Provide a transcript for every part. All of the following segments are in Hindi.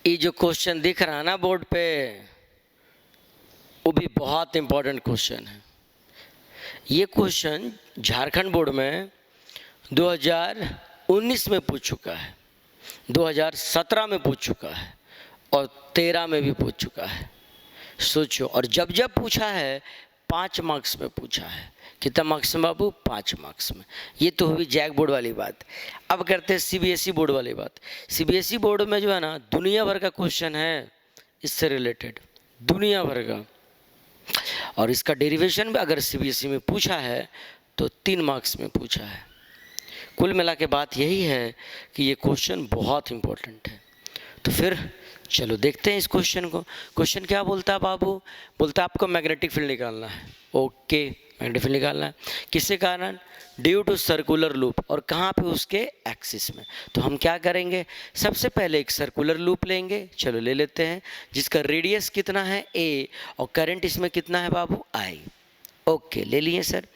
ये जो क्वेश्चन दिख रहा है ना बोर्ड पे, वो भी बहुत इम्पोर्टेंट क्वेश्चन है। ये क्वेश्चन झारखंड बोर्ड में 2019 में पूछ चुका है, 2017 में पूछ चुका है और 13 में भी पूछ चुका है। सोचो, और जब जब पूछा है 5 मार्क्स में पूछा है। कितना मार्क्स में बाबू? 5 मार्क्स में। ये तो हुई जैक बोर्ड वाली बात। अब करते हैं सीबीएसई बोर्ड वाली बात। सीबीएसई बोर्ड में जो है ना, दुनिया भर का क्वेश्चन है इससे रिलेटेड, दुनिया भर का। और इसका डेरिवेशन भी अगर सीबीएसई में पूछा है तो 3 मार्क्स में पूछा है। कुल मिला के बात यही है कि ये क्वेश्चन बहुत इम्पोर्टेंट है। तो फिर चलो देखते हैं इस क्वेश्चन को। क्वेश्चन क्या बोलता है बाबू? बोलता है आपको मैग्नेटिक फील्ड निकालना है। ओके, मैग्नेटिक फील्ड निकालना है। किसके कारण? Due to circular loop. और कहाँ पे? उसके एक्सिस में। तो हम क्या करेंगे, सबसे पहले एक सर्कुलर लूप लेंगे। चलो ले लेते हैं, जिसका रेडियस कितना है? a, और करंट इसमें कितना है बाबू? I। ओके, ले लिए सर।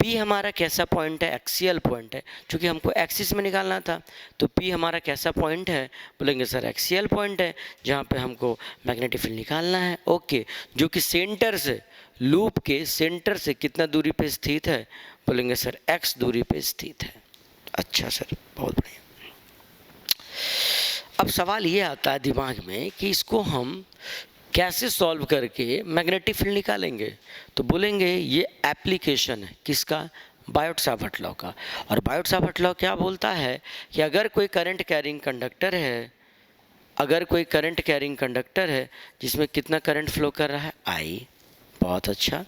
P हमारा कैसा पॉइंट है? एक्सियल पॉइंट है। क्योंकि हमको एक्सिस में निकालना था, तो P हमारा कैसा पॉइंट है? बोलेंगे सर एक्सियल पॉइंट है, जहाँ पे हमको मैग्नेटिक फील्ड निकालना है। ओके, जो कि सेंटर से, लूप के सेंटर से कितना दूरी पे स्थित है? बोलेंगे सर x दूरी पे स्थित है। अच्छा सर, बहुत बढ़िया। अब सवाल ये आता है दिमाग में कि इसको हम कैसे सॉल्व करके मैग्नेटिक फील्ड निकालेंगे। तो बोलेंगे ये एप्लीकेशन है किसका? बायोट-सावर्त लॉ का। और बायोट-सावर्त लॉ क्या बोलता है कि अगर कोई करंट कैरिंग कंडक्टर है, अगर कोई करंट कैरिंग कंडक्टर है जिसमें कितना करंट फ्लो कर रहा है? I। बहुत अच्छा।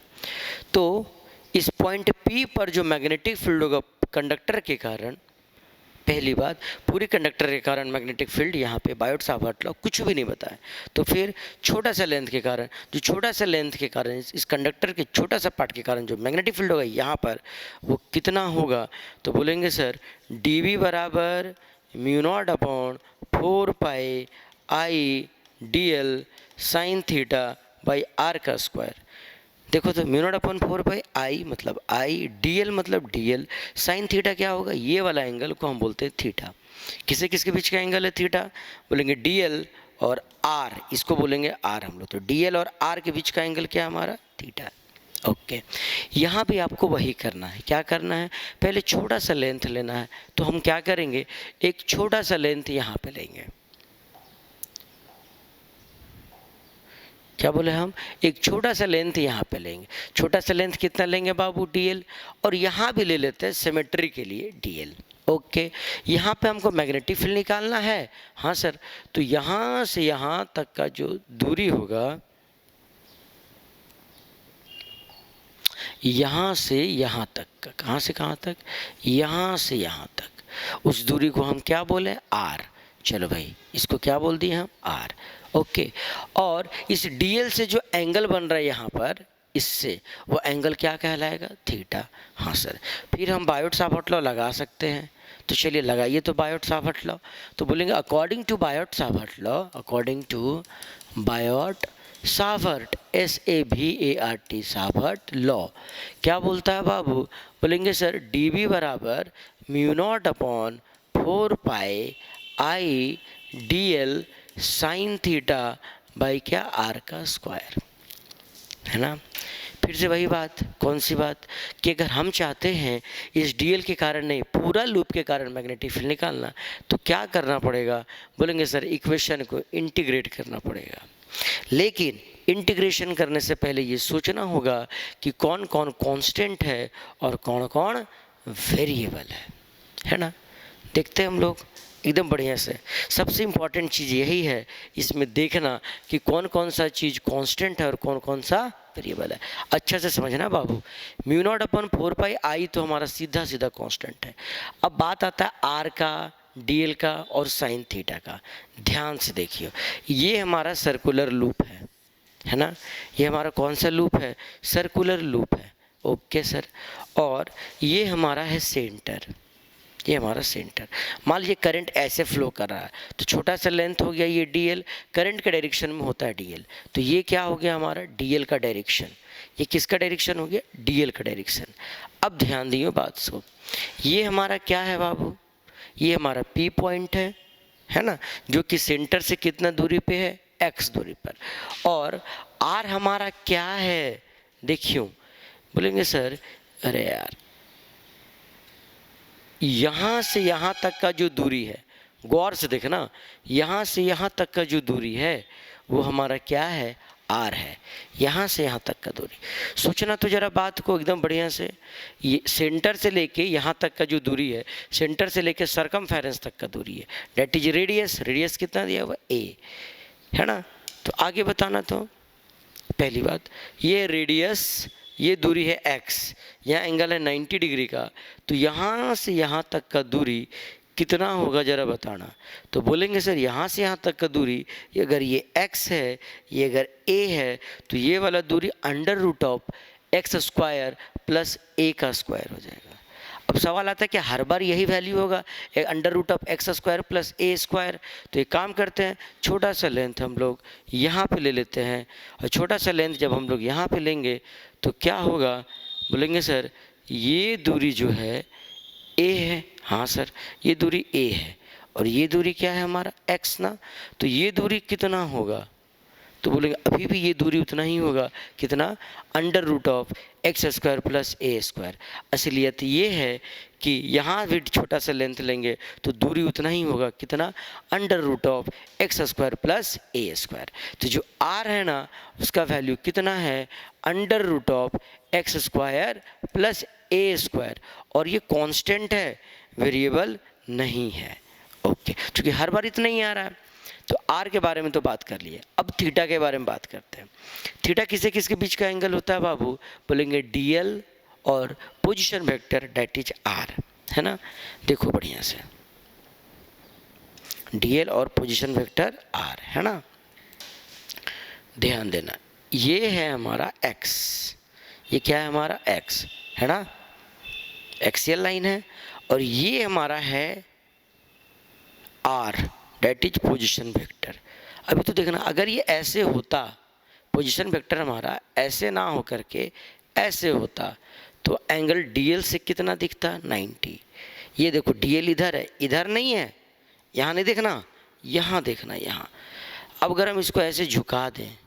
तो इस पॉइंट P पर जो मैग्नेटिक फील्ड होगा कंडक्टर के कारण, पहली बात, पूरी कंडक्टर के कारण मैग्नेटिक फील्ड, यहाँ पे बायोट-सावर्त लॉ कुछ भी नहीं बताया। तो फिर छोटा सा लेंथ के कारण, जो छोटा सा लेंथ के कारण, इस कंडक्टर के छोटा सा पार्ट के कारण जो मैग्नेटिक फील्ड होगा यहाँ पर, वो कितना होगा? तो बोलेंगे सर dv बराबर μ0 upon 4 pi I dl sine theta by r का स्क्वायर। देखो तो μ0 अपॉन 4 पाई I मतलब I, dl मतलब dl, साइन थीटा क्या होगा? ये वाला एंगल को हम बोलते हैं थीटा। किसे किसके बीच का एंगल है थीटा? बोलेंगे dl और r, इसको बोलेंगे r हम लोग। तो dl और r के बीच का एंगल क्या है हमारा? थीटा। ओके, यहाँ भी आपको वही करना है। क्या करना है? पहले छोटा सा लेंथ लेना है। तो हम क्या करेंगे, एक छोटा सा लेंथ यहाँ पे लेंगे। क्या बोले हम? एक छोटा सा लेंथ यहाँ पे लेंगे। छोटा सा लेंथ कितना लेंगे बाबू? dl। और यहाँ भी ले लेते हैं सिमेट्री के लिए dl। ओके, यहाँ पे हमको मैग्नेटिक फील्ड निकालना है। हाँ सर, तो यहाँ से यहाँ तक का जो दूरी होगा, यहाँ से यहाँ तक का, कहाँ से कहाँ तक? यहाँ से यहाँ तक, उस दूरी को हम क्या बोले? r। चलो भाई, इसको क्या बोल दिए हम? r। ओके, और इस dl से जो एंगल बन रहा है यहाँ पर, इससे वो एंगल क्या कहलाएगा? थीटा। हाँ सर, फिर हम बायोट-सावर्त लॉ लगा सकते हैं। तो चलिए लगाइए तो बायोट-सावर्त लॉ। तो बोलेंगे according to Biot Savart law, according to Biot Savart SAVART Savart law क्या बोलता है बाबू? बोलेंगे सर dv बराबर μ0 upon 4 pi I dl sine theta by क्या? r का स्क्वायर, है ना। फिर से वही बात, कौन सी बात? कि अगर हम चाहते हैं इस dl के कारण नहीं, पूरा लूप के कारण मैग्नेटिक फील्ड निकालना, तो क्या करना पड़ेगा? बोलेंगे सर इक्वेशन को इंटीग्रेट करना पड़ेगा। लेकिन इंटीग्रेशन करने से पहले ये सोचना होगा कि कौन कौन कांस्टेंट है और कौन कौन वेरिएबल है ना। देखते हैं हम लोग एकदम बढ़िया से। सबसे इम्पॉर्टेंट चीज़ यही है इसमें देखना कि कौन कौन सा चीज़ कांस्टेंट है और कौन कौन सा वेरिएबल है। अच्छा से समझना बाबू। μ0 अपॉन 4 पाई I तो हमारा सीधा सीधा कांस्टेंट है। अब बात आता है r का, dl का और साइन थीटा का। ध्यान से देखिए, ये हमारा सर्कुलर लूप है ना। ये हमारा कौन सा लूप है? सर्कुलर लूप है। ओके सर, और ये हमारा है सेंटर, ये हमारा सेंटर। मान लीजिए करंट ऐसे फ्लो कर रहा है, तो छोटा सा लेंथ हो गया ये dl, करंट के डायरेक्शन में होता है dl, तो ये क्या हो गया हमारा? dl का डायरेक्शन। ये किसका डायरेक्शन हो गया? dl का डायरेक्शन। अब ध्यान दियो बात को, ये हमारा क्या है बाबू? ये हमारा P पॉइंट है, है ना, जो कि सेंटर से कितना दूरी पे है, x दूरी पर। और r हमारा क्या है, देखियो, बोलेंगे सर अरे यार यहाँ से यहाँ तक का जो दूरी है, गौर से देखना, यहाँ से यहाँ तक का जो दूरी है वो हमारा क्या है, आर है। यहाँ से यहाँ तक का दूरी, सोचना तो जरा बात को एकदम बढ़िया से, ये सेंटर से लेके यहाँ तक का जो दूरी है, सेंटर से लेके सरकमफेरेंस तक का दूरी है, डेट इज रेडियस। रेडियस कितना दिया हुआ, ए, है ना। तो आगे बताना, तो पहली बात ये रेडियस, ये दूरी है x, यहाँ एंगल है 90 डिग्री का, तो यहाँ से यहाँ तक का दूरी कितना होगा जरा बताना। तो बोलेंगे सर यहाँ से यहाँ तक का दूरी, अगर ये x है, ये अगर a है, तो ये वाला दूरी under root of X square plus a का स्क्वायर हो जाएगा। अब सवाल आता है कि हर बार यही वैल्यू होगा, under root of X square plus a square. तो एक काम करते हैं, छोटा सा लेंथ हम लोग यहाँ पे ले लेते हैं, और छोटा सा लेंथ जब हम लोग यहाँ पे लेंगे तो क्या होगा, बोलेंगे सर ये दूरी जो है a है, हाँ सर ये दूरी a है, और ये दूरी क्या है हमारा x ना, तो ये दूरी कितना होगा, तो बोलेंगे अभी भी ये दूरी उतना ही होगा, कितना, under root of X square plus A square. असलियत ये है कि यहाँ भी छोटा सा लेंथ लेंगे तो दूरी उतना ही होगा, कितना, under root of X square plus A square. तो जो आर है ना उसका वैल्यू कितना है, under root of X square plus A square, और ये कांस्टेंट है, वेरिएबल नहीं है। ओके, क्योंकि हर बार इतना ही आ रहा है। तो आर के बारे में तो बात कर लिए, अब थीटा के बारे में बात करते हैं। थीटा किससे किसके बीच का एंगल होता है बाबू, बोलेंगे डीएल और position vector that is R, है ना। देखो बढ़िया से, डीएल और पोजीशन वेक्टर आर, है ना, ध्यान देना, ये है हमारा एक्स, ये क्या है हमारा एक्स, है ना, एक्सियल लाइन है, और ये हमारा है R, that is position vector. अभी तो देखना, अगर ये ऐसे होता, पोजीशन वेक्टर हमारा ऐसे ना हो करके ऐसे होता, तो एंगल डीएल से कितना दिखता, 90। ये देखो डीएल इधर है, इधर नहीं है, यहाँ नहीं देखना, यहाँ देखना, यहाँ। अब अगर हम इसको ऐसे झुका दें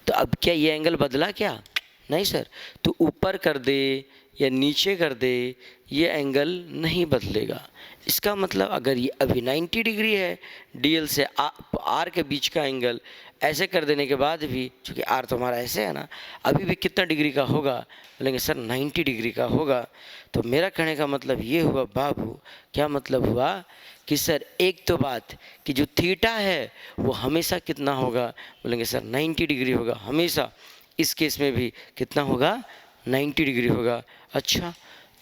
तो अब क्या ये एंगल बदला क्या, नहीं सर। तो ऊपर कर दे या नीचे कर दे, ये एंगल नहीं बदलेगा। इसका मतलब अगर ये अभी 90 डिग्री है, डीएल से आर के बीच का एंगल ऐसे कर देने के बाद भी, चूँकि आर तो हमारा ऐसे है ना, अभी भी कितना डिग्री का होगा, बोलेंगे सर 90 डिग्री का होगा। तो मेरा कहने का मतलब ये हुआ बाबू, क्या मतलब हुआ कि सर एक तो बात कि जो थीटा है वो हमेशा कितना होगा, बोलेंगे सर 90 डिग्री होगा हमेशा। इस केस में भी कितना होगा, 90 डिग्री होगा। अच्छा,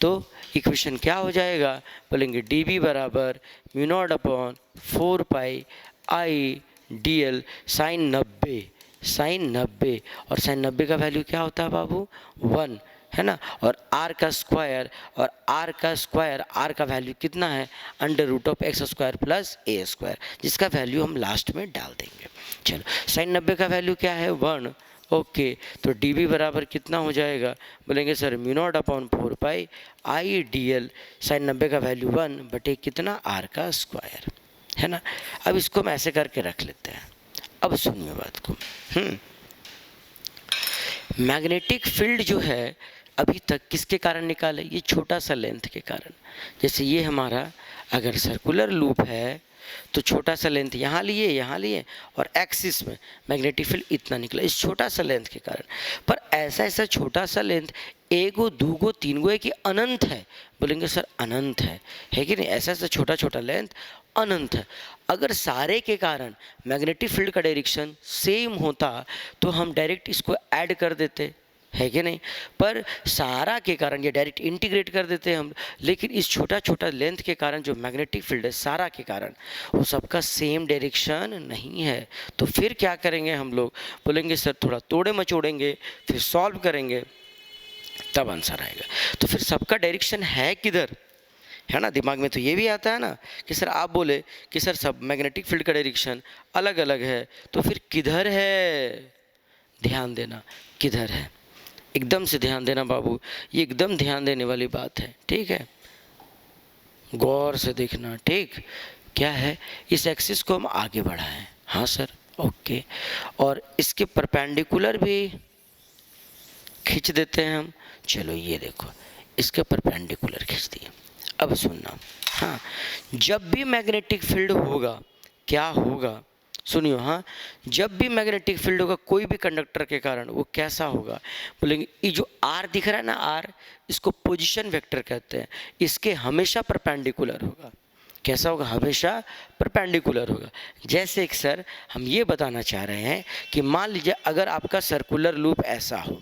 तो इक्वेशन क्या हो जाएगा, बोलेंगे डी बी बराबर mu naught upon 4 pi I D L sine 90, sine 90, और साइन 90 का वैल्यू क्या होता है बाबू, 1, है ना। और आर का स्क्वायर, और आर का स्क्वायर, आर का वैल्यू कितना है, under root of X square plus A square, जिसका वैल्यू हम लास्ट में डाल देंगे। चलो, साइन 90 का वैल्यू क्या है, 1। ओके, तो डी बी बराबर कितना हो जाएगा, बोलेंगे sir mu naught upon 4 pi I D L sine 90 का वैल्यू 1 बटे कितना, आर का स्क्वायर, है ना। अब इसको हम ऐसे करके रख लेते हैं। अब सुनिए बात को, मैग्नेटिक फील्ड जो है अभी तक किसके कारण निकाले, ये छोटा सा लेंथ के कारण। जैसे ये हमारा अगर सर्कुलर लूप है तो छोटा सा लेंथ यहाँ लिए, और एक्सिस में मैग्नेटिक फील्ड इतना निकला इस छोटा सा लेंथ के कारण। पर ऐसा छोटा सा लेंथ एगो दूगो तीनगो है कि अनंत है, बोलेंगे सर अनंत है कि नहीं। ऐसा छोटा छोटा लेंथ अनंत है। अगर सारे के कारण मैग्नेटिक फील्ड का डायरेक्शन सेम होता तो हम डायरेक्ट इसको ऐड कर देते, है कि नहीं। पर सारा के कारण ये डायरेक्ट इंटीग्रेट कर देते हैं हम, लेकिन इस छोटा छोटा लेंथ के कारण जो मैग्नेटिक फील्ड है सारा के कारण वो सबका सेम डायरेक्शन नहीं है। तो फिर क्या करेंगे हम लोग, बोलेंगे सर थोड़ा तोड़े मचोड़ेंगे, फिर सॉल्व करेंगे, तब आंसर आएगा। तो फिर सबका डायरेक्शन है किधर, है ना। दिमाग में तो ये भी आता है ना कि सर आप बोले कि सर सब मैग्नेटिक फील्ड का डायरेक्शन अलग अलग है, तो फिर किधर है, ध्यान देना किधर है, एकदम से ध्यान देना बाबू, ये एकदम ध्यान देने वाली बात है, ठीक है, गौर से देखना, ठीक। क्या है, इस एक्सिस को हम आगे बढ़ाएं। हाँ सर, ओके। और इसके परपेंडिकुलर भी खींच देते हैं हम। चलो ये देखो, इसके परपेंडिकुलर खींच दिए। अब सुनना, हाँ, जब भी मैग्नेटिक फील्ड होगा क्या होगा, सुनियो, हाँ, जब भी मैग्नेटिक फील्ड होगा कोई भी कंडक्टर के कारण, वो कैसा होगा, बोलेंगे ये जो आर दिख रहा है ना, आर, इसको पोजीशन वेक्टर कहते हैं। इसके हमेशा परपेंडिकुलर होगा। कैसा होगा, हमेशा परपेंडिकुलर होगा। जैसे एक सर हम ये बताना चाह रहे हैं कि मान लीजिए अगर आपका सर्कुलर लूप ऐसा हो,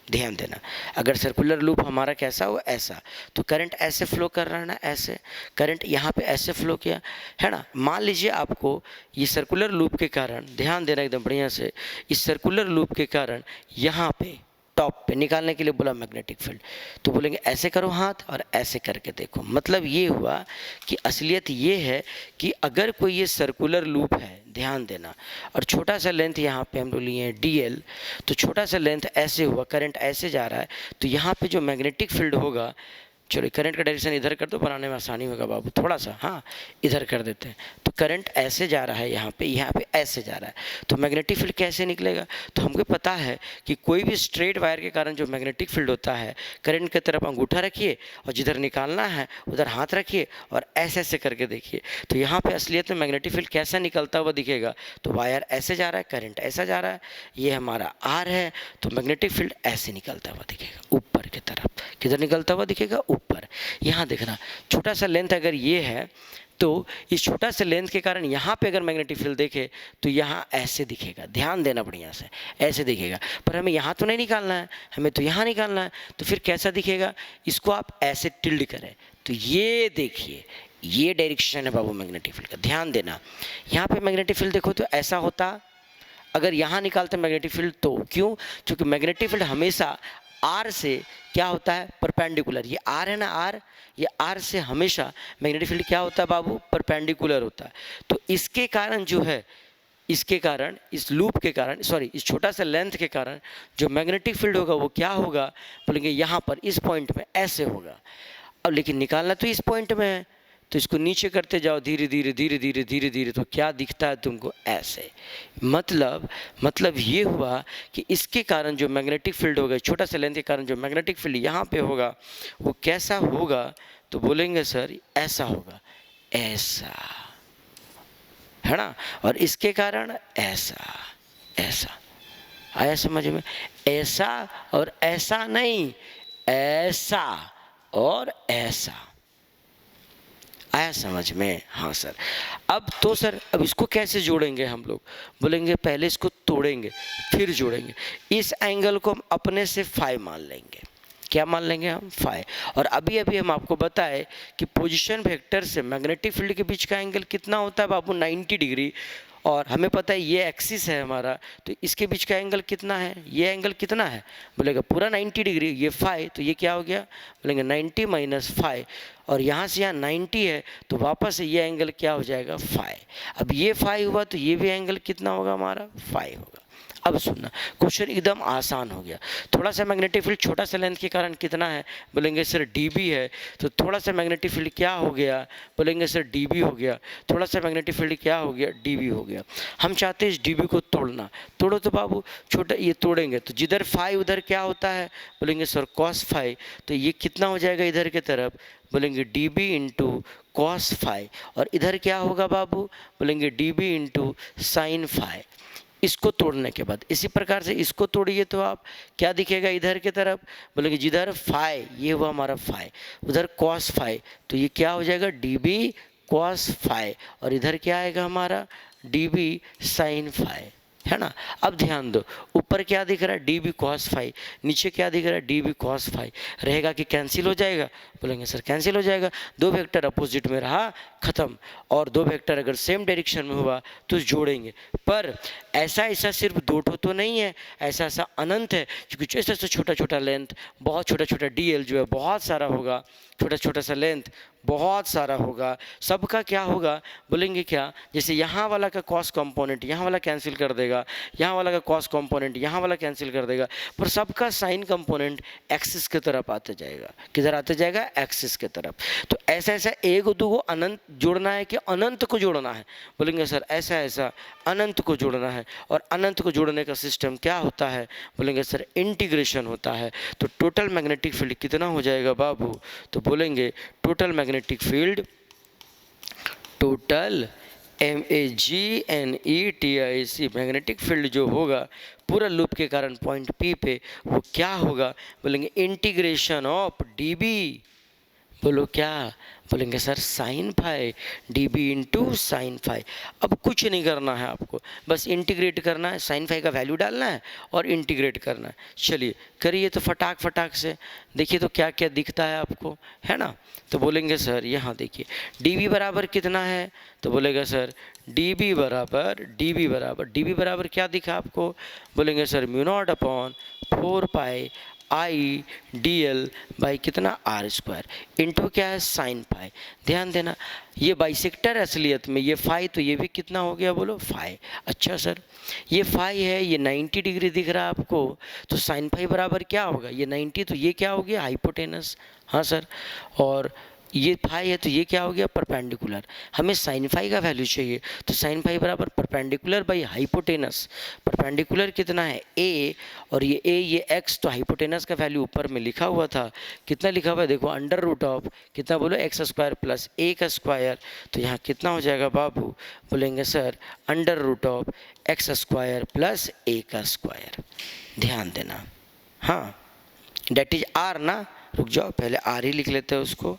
ध्यान देना, अगर सर्कुलर लूप हमारा कैसा हो, ऐसा, तो करंट ऐसे फ्लो कर रहा है ना, ऐसे करंट यहाँ पे ऐसे फ्लो किया है ना। मान लीजिए आपको ये सर्कुलर लूप के कारण, ध्यान देना एकदम बढ़िया से, इस सर्कुलर लूप के कारण यहाँ पे टॉप पे निकालने के लिए बोला मैग्नेटिक फील्ड, तो बोलेंगे ऐसे करो हाथ और ऐसे करके देखो। मतलब ये हुआ कि असलियत ये है कि अगर कोई ये सर्कुलर लूप है, ध्यान देना, और छोटा सा लेंथ यहाँ पे हम लोग लिए हैं dl, तो छोटा सा लेंथ ऐसे हुआ, करंट ऐसे जा रहा है, तो यहाँ पे जो मैग्नेटिक फील्ड होगा, चलो करंट का डायरेक्शन इधर कर दो, बनाने में आसानी होगा बाबू, थोड़ा सा, हाँ इधर कर देते हैं। तो करंट ऐसे जा रहा है यहाँ पे ऐसे जा रहा है, तो मैग्नेटिक फील्ड कैसे निकलेगा, तो हमको पता है कि कोई भी स्ट्रेट वायर के कारण जो मैग्नेटिक फील्ड होता है, करंट की तरफ अंगूठा रखिए और जिधर निकालना है उधर हाथ रखिए और ऐसे ऐसे करके देखिए, तो यहाँ पे असलियत में मैग्नेटिक फील्ड कैसा निकलता हुआ दिखेगा। तो वायर ऐसे जा रहा है, करंट ऐसा जा रहा है, ये हमारा आर है, तो मैग्नेटिक फील्ड ऐसे निकलता हुआ दिखेगा ऊपर की तरफ। किधर निकलता हुआ दिखेगा, ऊपर। यहाँ देखना, छोटा सा लेंथ अगर ये है, तो इस छोटा सा लेंथ के कारण यहाँ पे अगर मैग्नेटिक फील्ड देखे तो यहाँ ऐसे दिखेगा, ध्यान देना बढ़िया से, ऐसे दिखेगा। पर हमें यहाँ तो नहीं निकालना है, हमें तो यहाँ निकालना है, तो फिर कैसा दिखेगा, इसको आप ऐसे टिल्ड करें तो ये देखिए, ये डायरेक्शन है बाबू मैग्नेटिक फील्ड का, ध्यान देना। यहाँ पे मैग्नेटिक फील्ड देखो तो ऐसा होता, अगर यहाँ निकालते मैग्नेटिक फील्ड तो क्यों, क्योंकि मैग्नेटिक फील्ड हमेशा आर से क्या होता है, परपेंडिकुलर। ये आर है ना, आर, ये आर से हमेशा मैग्नेटिक फील्ड क्या होता है बाबू, परपेंडिकुलर होता है। तो इसके कारण जो है, इसके कारण, इस लूप के कारण, सॉरी इस छोटा सा लेंथ के कारण जो मैग्नेटिक फील्ड होगा वो क्या होगा, बोलेंगे यहाँ पर इस पॉइंट में ऐसे होगा। अब लेकिन निकालना तो इस पॉइंट में है, तो इसको नीचे करते जाओ धीरे धीरे धीरे धीरे धीरे धीरे, तो क्या दिखता है तुमको, ऐसे। मतलब ये हुआ कि इसके कारण जो मैग्नेटिक फील्ड होगा, छोटा सा लेंथ के कारण जो मैग्नेटिक फील्ड यहाँ पे होगा वो कैसा होगा, तो बोलेंगे सर ऐसा होगा, ऐसा, है ना। और इसके कारण ऐसा, ऐसा। आया समझ में, ऐसा और ऐसा नहीं, ऐसा और ऐसा। आया समझ में, हाँ सर। अब तो सर अब इसको कैसे जोड़ेंगे हम लोग, बोलेंगे पहले इसको तोड़ेंगे फिर जोड़ेंगे। इस एंगल को हम अपने से फाई मान लेंगे, क्या मान लेंगे हम, फाई। और अभी अभी हम आपको बताए कि पोजीशन वेक्टर से मैग्नेटिक फील्ड के बीच का एंगल कितना होता है बाबू, 90 डिग्री। और हमें पता है ये एक्सिस है हमारा, तो इसके बीच का एंगल कितना है, ये एंगल कितना है, बोलेगा पूरा 90 डिग्री, ये फाई, तो ये क्या हो गया, बोलेंगे 90 माइनस फाई, और यहाँ से यहाँ 90 है तो वापस ये एंगल क्या हो जाएगा, फाई। अब ये फाई हुआ तो ये भी एंगल कितना होगा हमारा, फाई होगा। अब सुनना, क्वेश्चन एकदम आसान हो गया। थोड़ा सा मैग्नेटिक फील्ड छोटा सा लेंथ के कारण कितना है, बोलेंगे सर dB है, तो थोड़ा सा मैग्नेटिक फील्ड क्या हो गया, बोलेंगे सर dB हो गया। थोड़ा सा मैग्नेटिक फील्ड क्या हो गया, dB हो गया। हम चाहते हैं इस dB को तोड़ना, तोड़ो तो बाबू, छोटा ये तोड़ेंगे तो जिधर फाई उधर क्या होता है, बोलेंगे सर कॉस फाई, तो ये कितना हो जाएगा इधर की तरफ, बोलेंगे dB इंटू कॉस फाई, और इधर क्या होगा बाबू, बोलेंगे dB इंटू साइन फाई। इसको तोड़ने के बाद इसी प्रकार से इसको तोड़िए तो आप क्या दिखेगा इधर की तरफ, बोलेंगे जिधर फाई, ये हुआ हमारा फाई, उधर कॉस फाई, तो ये क्या हो जाएगा dB कॉस फाई, और इधर क्या आएगा हमारा dB साइन फाई, है ना। अब ध्यान दो, ऊपर क्या दिख रहा है, dB कॉस फाई, नीचे क्या दिख रहा है, dB कॉस फाई। रहेगा कि कैंसिल हो जाएगा, बोलेंगे सर कैंसिल हो जाएगा, दो वेक्टर अपोजिट में रहा, खत्म। और दो वेक्टर अगर सेम डायरेक्शन में हुआ तो जोड़ेंगे। पर ऐसा ऐसा सिर्फ दो ठो तो नहीं है, ऐसा ऐसा अनंत है, क्योंकि जैसे जैसे छोटा छोटा लेंथ, बहुत छोटा छोटा dl जो है बहुत सारा होगा, छोटा छोटा सा लेंथ बहुत सारा होगा, सबका क्या होगा, बोलेंगे क्या, जैसे यहाँ वाला का कॉस कंपोनेंट यहाँ वाला कैंसिल कर देगा, यहाँ वाला का कॉस कंपोनेंट यहाँ वाला कैंसिल कर देगा, पर सबका साइन कंपोनेंट एक्सिस की तरफ आते जाएगा, किधर आते जाएगा, एक्सिस की तरफ। तो ऐसा ऐसा एक दो को अनंत जोड़ना है कि अनंत को जोड़ना है? बोलेंगे सर ऐसा ऐसा अनंत को जोड़ना है। और अनंत को जोड़ने का सिस्टम क्या होता है? बोलेंगे सर इंटीग्रेशन होता है। तो टोटल मैग्नेटिक फील्ड कितना हो जाएगा बाबू? तो बोलेंगे total magnetic field, total MAGNETIC magnetic field जो होगा पूरा लूप के कारण पॉइंट P पे, वो क्या होगा? बोलेंगे इंटीग्रेशन ऑफ dB। बोलो क्या? बोलेंगे sir sine phi, dB into sine phi. अब कुछ नहीं करना है आपको, बस इंटीग्रेट करना है, साइन फाई का वैल्यू डालना है और इंटीग्रेट करना है। चलिए करिए तो फटाक फटाक से, देखिए तो क्या क्या दिखता है आपको, है ना? तो बोलेंगे सर यहाँ देखिए dB बराबर कितना है? तो बोलेगा सर dB बराबर क्या दिखा आपको? बोलेंगे sir mu naught upon 4 pi IDL by कितना R² इंटू क्या है साइन फाई। ध्यान देना ये बाइसेक्टर असलियत में ये फाई, तो ये भी कितना हो गया बोलो फाई। अच्छा सर ये फाई है, ये 90 डिग्री दिख रहा है आपको, तो साइन फाई बराबर क्या होगा? ये 90, तो ये क्या हो गया? हाइपोटेनस। हाँ सर, और ये फाई है तो ये क्या हो गया? परपेंडिकुलर। हमें साइन फाई का वैल्यू चाहिए, तो साइन फाई बराबर परपेंडिकुलर बाई हाइपोटेनस। परपेंडिकुलर कितना है? A, और ये A ये x, तो हाइपोटेनस का वैल्यू ऊपर में लिखा हुआ था, कितना लिखा हुआ है देखो, अंडर रूट ऑफ कितना बोलो x² प्लस A का स्क्वायर। तो यहाँ कितना हो जाएगा बाबू? बोलेंगे sir under root of x² plus A का स्क्वायर। ध्यान देना, हाँ डेट इज R ना। रुक जाओ पहले R ही लिख लेते हैं, उसको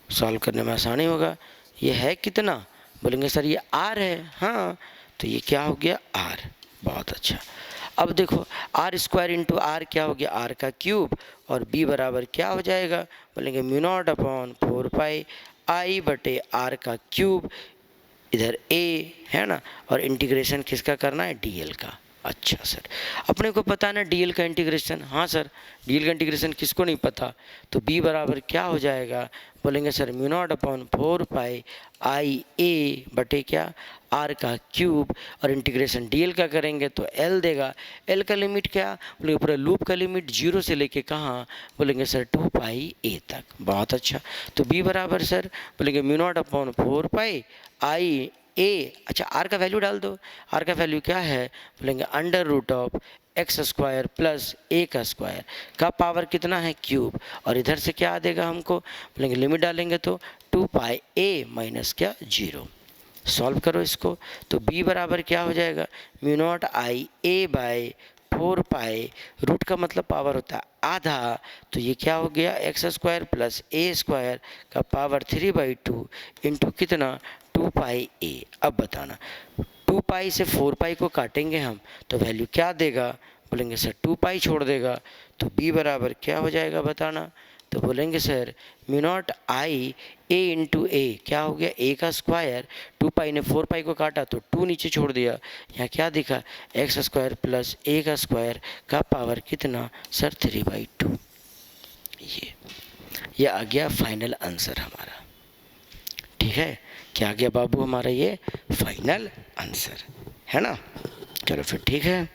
सॉल्व करने में आसानी होगा। ये है कितना? बोलेंगे सर ये R है। हाँ तो ये क्या हो गया? R। बहुत अच्छा। अब देखो R² इंटू R क्या हो गया? R का क्यूब, और B बराबर क्या हो जाएगा? बोलेंगे mu naught upon 4 pi I बटे R का क्यूब, इधर A है ना, और इंटीग्रेशन किसका करना है? DL का। अच्छा सर अपने को पता ना DL का इंटीग्रेशन। हाँ सर DL का इंटीग्रेशन किसको नहीं पता? तो B बराबर क्या हो जाएगा? बोलेंगे sir mu naught upon 4 pi IA बटे क्या? R का क्यूब, और इंटीग्रेशन DL का करेंगे तो L देगा। L का लिमिट क्या? बोलेंगे पूरा लूप का लिमिट 0 से लेके कहाँ? बोलेंगे सर 2 पाई A तक। बहुत अच्छा। तो B बराबर सर बोलेंगे mu naught upon 4 pi IA। अच्छा R का वैल्यू डाल दो। R का वैल्यू क्या है? बोलेंगे under root of x² plus A का स्क्वायर का पावर कितना है? क्यूब, और इधर से क्या आ देगा हमको? बोलेंगे लिमिट डालेंगे तो 2 पाई A माइनस क्या? 0। सॉल्व करो इसको, तो B बराबर क्या हो जाएगा? Mu naught IA by 4 pi, root का मतलब पावर होता है आधा, तो ये क्या हो गया? x² प्लस A² का पावर 3/2 इंटू कितना? 2 पाई A। अब बताना 2 पाई से 4 पाई को काटेंगे हम तो वैल्यू क्या देगा? बोलेंगे सर 2 पाई छोड़ देगा। तो B बराबर क्या हो जाएगा बताना? तो बोलेंगे sir mu naught I A into A क्या हो गया? A का स्क्वायर, 2 पाई ने 4 पाई को काटा तो 2 नीचे छोड़ दिया, यहाँ क्या दिखा? x² प्लस A का स्क्वायर का पावर कितना? सर 3/2। ये आ गया फाइनल आंसर हमारा। ठीक है, क्या आ गया बाबू हमारा? ये फाइनल आंसर है ना। चलो फिर ठीक है।